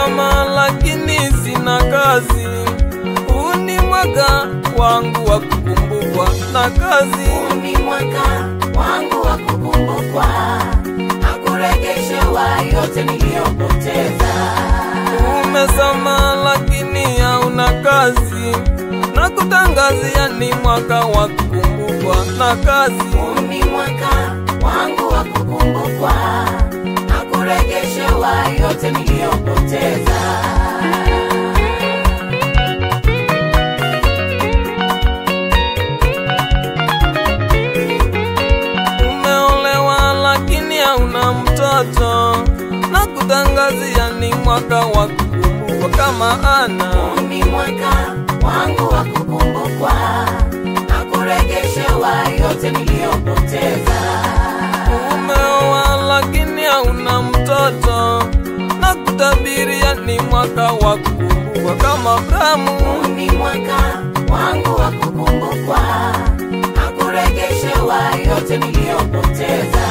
Umesoma lakini sina kazi, huu ni mwaka wangu wa kukumbukwa na kazi. Huu ni mwaka wangu wa kukumbukwa na kurejeshewa yote niliyopoteza. Umesoma lakini hauna kazi, na kutangazia ni mwaka wa kukumbukwa na kazi. Huu ni mwaka wangu wa kukumbukwa na kurejeshewa yote niliyopoteza. Umeolewa lakini hauna mtoto, na kutangazia ni mwaka wa kukumbukwa kama Ana. Huu ni mwaka wangu wa kukumbukwa na kurejeshewa yote niliyopoteza. Umeoa lakini hauna mtoto, na kutabiria ni mwaka wa kukumbukwa kama Abrahamu. Huu ni mwaka wangu wa kukumbukwa na kurejeshewa yote niliyopoteza.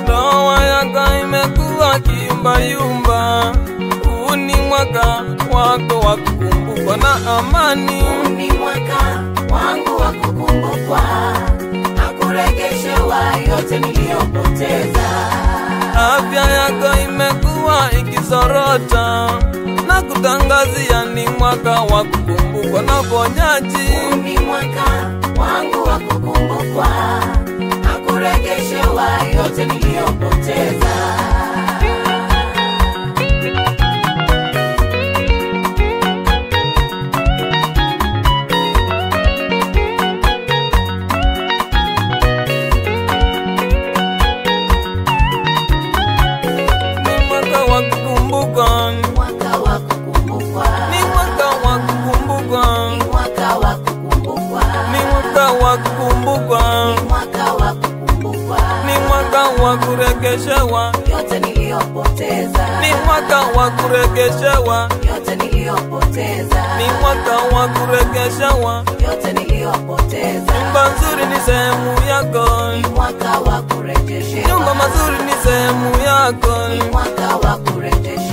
Ndoa yako imekuwa kiyumbayumba, huu ni mwaka wako wa kukumbukwa na amani. Huu ni mwaka wangu wa kukumbukwa na kurejeshewa yote niliyopoteza. Afya yako imekuwa ikizorota, na kutangazia ni mwaka wa kukumbukwa na uponyaji. Huu ni mwaka wangu wa kukumbukwa na kurejeshewa yote niliyopoteza. Ni mwaka wa kukumbukwa, Mwaka wa kukumbukwa, ni mwaka wa kukumbukwa, mwaka wa kukumbukwa, ni mwaka wa kukumbukwa, mwaka wa kukumbukwa ni mwaka wa kurejeshewa, yote niliyopoteza. ni mwaka wa kurejeshewa, Yote niliyopoteza. ni mwaka wa kurejeshewa. Yote niliyopoteza. Nyumba nzuri ni sehemu yako, Mwaka wa kurejeshewa. nyumba mazuri ni sehemu yako. Mwaka wa kurejeshewa.